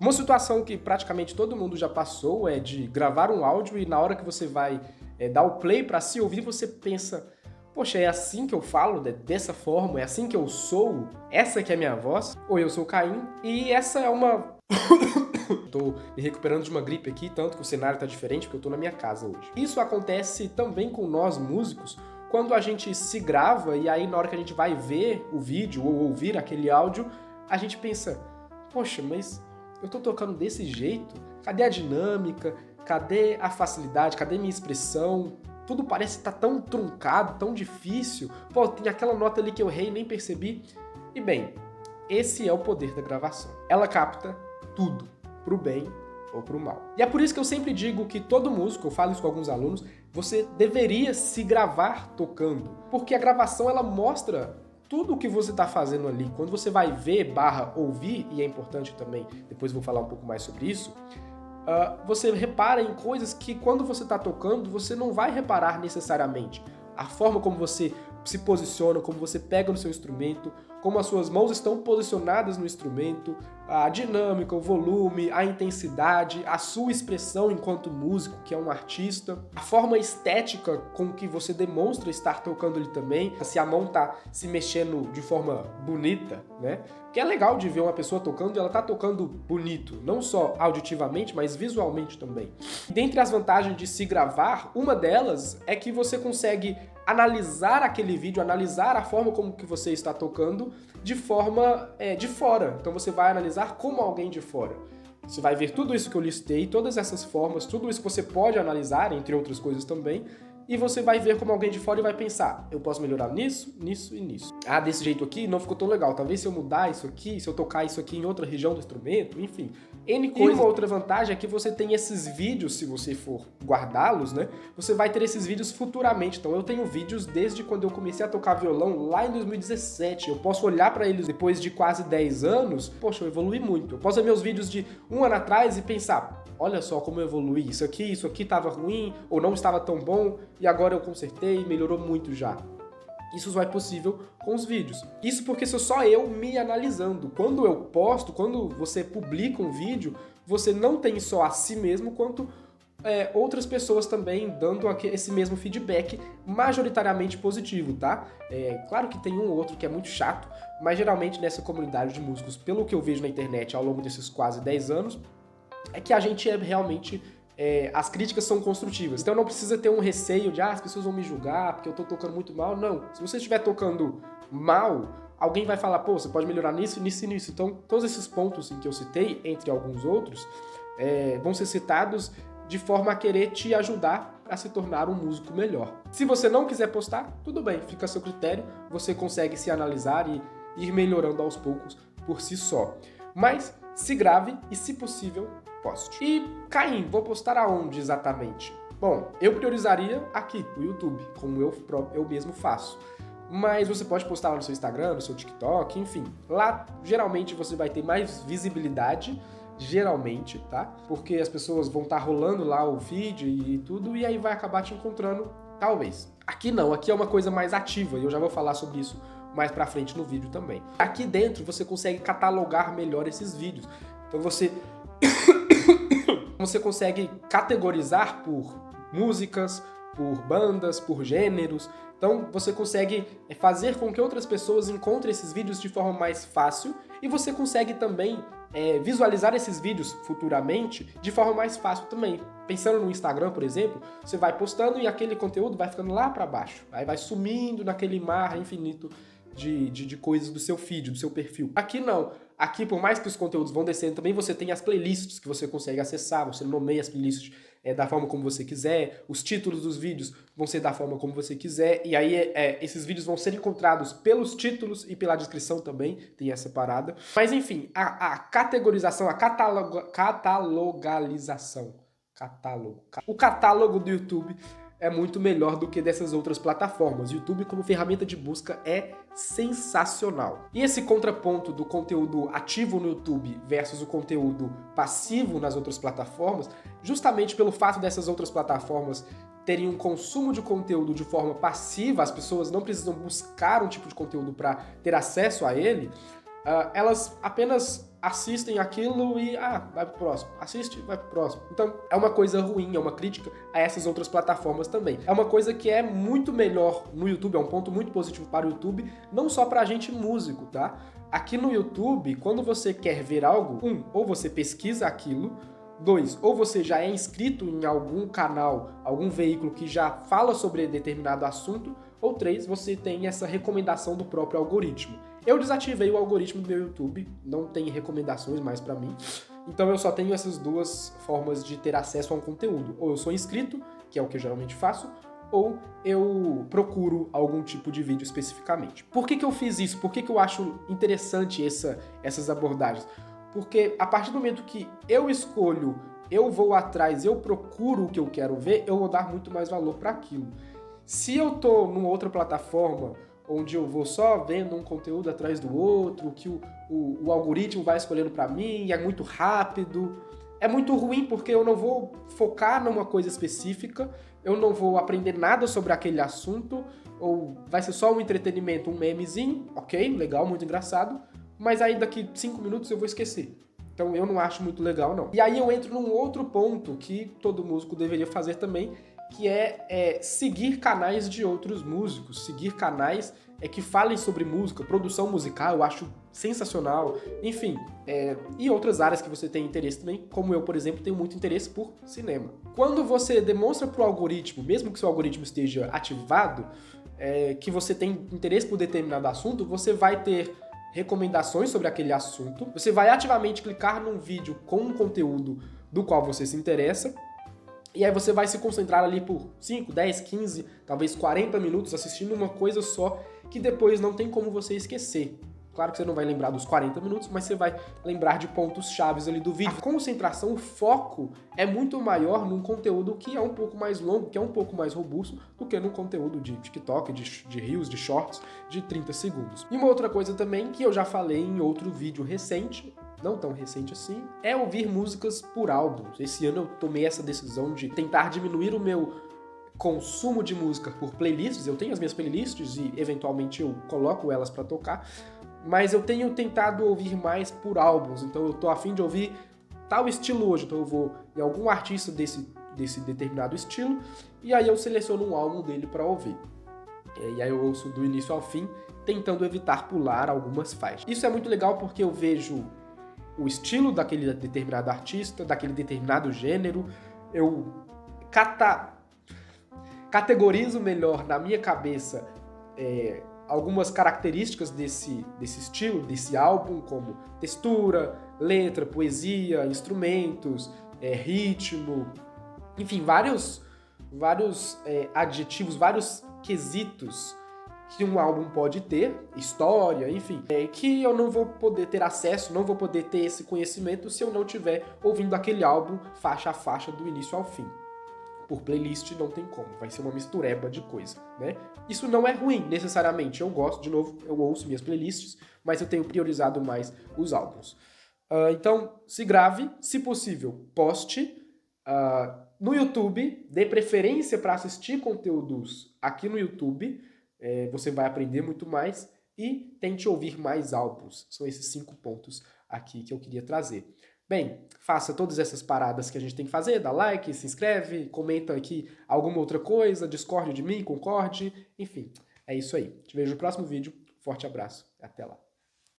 Uma situação que praticamente todo mundo já passou é de gravar um áudio e na hora que você vai dar o play para se ouvir, você pensa, poxa, é assim que eu falo, dessa forma, é assim que eu sou, essa que é a minha voz? Ou eu sou o Caim, e essa é uma... Tô me recuperando de uma gripe aqui, tanto que o cenário tá diferente, porque eu tô na minha casa hoje. Isso acontece também com nós músicos, quando a gente se grava e aí na hora que a gente vai ver o vídeo ou ouvir aquele áudio, a gente pensa, poxa, mas eu tô tocando desse jeito? Cadê a dinâmica? Cadê a facilidade? Cadê minha expressão? Tudo parece estar tão truncado, tão difícil. Pô, tem aquela nota ali que eu errei e nem percebi. E bem, esse é o poder da gravação. Ela capta tudo, pro bem ou pro mal. E é por isso que eu sempre digo que todo músico, eu falo isso com alguns alunos, você deveria se gravar tocando. Porque a gravação, ela mostra tudo o que você está fazendo ali. Quando você vai ver / ouvir, e é importante também, depois eu vou falar um pouco mais sobre isso, você repara em coisas que quando você está tocando, você não vai reparar necessariamente. A forma como você se posiciona, como você pega no seu instrumento, como as suas mãos estão posicionadas no instrumento, a dinâmica, o volume, a intensidade, a sua expressão enquanto músico, que é um artista, a forma estética com que você demonstra estar tocando ali também, se a mão tá se mexendo de forma bonita, né? Que é legal de ver uma pessoa tocando e ela tá tocando bonito, não só auditivamente, mas visualmente também. Dentre as vantagens de se gravar, uma delas é que você consegue analisar aquele vídeo, analisar a forma como que você está tocando de forma de fora. Então você vai analisar como alguém de fora. Você vai ver tudo isso que eu listei, todas essas formas, tudo isso que você pode analisar, entre outras coisas também, e você vai ver como alguém de fora e vai pensar, eu posso melhorar nisso, nisso e nisso. Ah, desse jeito aqui não ficou tão legal. Talvez se eu mudar isso aqui, se eu tocar isso aqui em outra região do instrumento, enfim. N coisa. E uma outra vantagem é que você tem esses vídeos, se você for guardá-los, né? Você vai ter esses vídeos futuramente. Então eu tenho vídeos desde quando eu comecei a tocar violão lá em 2017. Eu posso olhar pra eles depois de quase 10 anos. Poxa, eu evolui muito. Eu posso ver meus vídeos de um ano atrás e pensar, olha só como eu evoluí. Isso aqui estava ruim ou não estava tão bom e agora eu consertei, melhorou muito já. Isso só é possível com os vídeos. Isso porque sou só eu me analisando. Quando eu posto, quando você publica um vídeo, você não tem só a si mesmo, quanto outras pessoas também dando esse mesmo feedback majoritariamente positivo, tá? Claro que tem um ou outro que é muito chato, mas geralmente nessa comunidade de músicos, pelo que eu vejo na internet ao longo desses quase 10 anos, é que a gente realmente... as críticas são construtivas. Então não precisa ter um receio de as pessoas vão me julgar porque eu tô tocando muito mal. Não. Se você estiver tocando mal, alguém vai falar, pô, você pode melhorar nisso, nisso e nisso. Então todos esses pontos que eu citei, entre alguns outros, vão ser citados de forma a querer te ajudar a se tornar um músico melhor. Se você não quiser postar, tudo bem, fica a seu critério, você consegue se analisar e ir melhorando aos poucos por si só. Mas se grave e, se possível, poste. E, Caim, vou postar aonde exatamente? Bom, eu priorizaria aqui, no YouTube, como eu mesmo faço. Mas você pode postar lá no seu Instagram, no seu TikTok, enfim. Lá, geralmente, você vai ter mais visibilidade, geralmente, tá? Porque as pessoas vão estar rolando lá o feed e tudo, e aí vai acabar te encontrando, talvez. Aqui não, aqui é uma coisa mais ativa, e eu já vou falar sobre isso mais pra frente no vídeo também. Aqui dentro, você consegue catalogar melhor esses vídeos. Então você consegue categorizar por músicas, por bandas, por gêneros. Então você consegue fazer com que outras pessoas encontrem esses vídeos de forma mais fácil e você consegue também visualizar esses vídeos futuramente de forma mais fácil também. Pensando no Instagram, por exemplo, você vai postando e aquele conteúdo vai ficando lá para baixo. Aí vai sumindo naquele mar infinito de coisas do seu feed, do seu perfil. Aqui não. Aqui, por mais que os conteúdos vão descendo também, você tem as playlists que você consegue acessar, você nomeia as playlists da forma como você quiser, os títulos dos vídeos vão ser da forma como você quiser, e aí esses vídeos vão ser encontrados pelos títulos e pela descrição também, tem essa parada. Mas enfim, a categorização, a catalogalização, o catálogo do YouTube é muito melhor do que dessas outras plataformas. O YouTube como ferramenta de busca é sensacional. E esse contraponto do conteúdo ativo no YouTube versus o conteúdo passivo nas outras plataformas, justamente pelo fato dessas outras plataformas terem um consumo de conteúdo de forma passiva, as pessoas não precisam buscar um tipo de conteúdo para ter acesso a ele, elas apenas assistem aquilo e, vai pro próximo. Assiste, vai pro próximo. Então, é uma coisa ruim, é uma crítica a essas outras plataformas também. É uma coisa que é muito melhor no YouTube, é um ponto muito positivo para o YouTube, não só pra gente músico, tá? Aqui no YouTube, quando você quer ver algo, ou você pesquisa aquilo, 2, ou você já é inscrito em algum canal, algum veículo que já fala sobre determinado assunto, ou 3, você tem essa recomendação do próprio algoritmo. Eu desativei o algoritmo do meu YouTube, não tem recomendações mais pra mim, então eu só tenho essas duas formas de ter acesso a um conteúdo. Ou eu sou inscrito, que é o que eu geralmente faço, ou eu procuro algum tipo de vídeo especificamente. Por que eu fiz isso? Por que eu acho interessante essas abordagens? Porque a partir do momento que eu escolho, eu vou atrás, eu procuro o que eu quero ver, eu vou dar muito mais valor para aquilo. Se eu tô numa outra plataforma, onde eu vou só vendo um conteúdo atrás do outro, que o algoritmo vai escolhendo para mim, é muito rápido, é muito ruim porque eu não vou focar numa coisa específica, eu não vou aprender nada sobre aquele assunto, ou vai ser só um entretenimento, um memezinho, ok, legal, muito engraçado, mas aí daqui 5 minutos eu vou esquecer. Então eu não acho muito legal, não. E aí eu entro num outro ponto que todo músico deveria fazer também, que é seguir canais de outros músicos, seguir canais que falem sobre música, produção musical, eu acho sensacional, enfim, e outras áreas que você tem interesse também, como eu, por exemplo, tenho muito interesse por cinema. Quando você demonstra para o algoritmo, mesmo que seu algoritmo esteja ativado, que você tem interesse por determinado assunto, você vai ter recomendações sobre aquele assunto, você vai ativamente clicar num vídeo com um conteúdo do qual você se interessa, e aí você vai se concentrar ali por 5, 10, 15, talvez 40 minutos assistindo uma coisa só que depois não tem como você esquecer. Claro que você não vai lembrar dos 40 minutos, mas você vai lembrar de pontos chaves ali do vídeo. A concentração, o foco é muito maior num conteúdo que é um pouco mais longo, que é um pouco mais robusto, do que num conteúdo de TikTok, de Reels, de Shorts, de 30 segundos. E uma outra coisa também, que eu já falei em outro vídeo recente, não tão recente assim, é ouvir músicas por álbuns. Esse ano eu tomei essa decisão de tentar diminuir o meu consumo de música por playlists. Eu tenho as minhas playlists e eventualmente eu coloco elas pra tocar, mas eu tenho tentado ouvir mais por álbuns. Então eu tô a fim de ouvir tal estilo hoje, então eu vou em algum artista desse determinado estilo e aí eu seleciono um álbum dele pra ouvir. E aí eu ouço do início ao fim, tentando evitar pular algumas faixas. Isso é muito legal porque eu vejo o estilo daquele determinado artista, daquele determinado gênero, eu categorizo melhor na minha cabeça algumas características desse estilo, desse álbum, como textura, letra, poesia, instrumentos, ritmo, enfim, vários adjetivos, vários quesitos que um álbum pode ter, história, enfim, que eu não vou poder ter acesso, não vou poder ter esse conhecimento se eu não estiver ouvindo aquele álbum faixa a faixa do início ao fim. Por playlist não tem como, vai ser uma mistureba de coisa, né? Isso não é ruim, necessariamente, eu gosto, de novo, eu ouço minhas playlists, mas eu tenho priorizado mais os álbuns. Então, se grave, se possível, poste. No YouTube, dê preferência para assistir conteúdos aqui no YouTube, você vai aprender muito mais e tente ouvir mais álbuns. São esses 5 pontos aqui que eu queria trazer. Bem, faça todas essas paradas que a gente tem que fazer, dá like, se inscreve, comenta aqui alguma outra coisa, discorde de mim, concorde, enfim, é isso aí. Te vejo no próximo vídeo, forte abraço, até lá.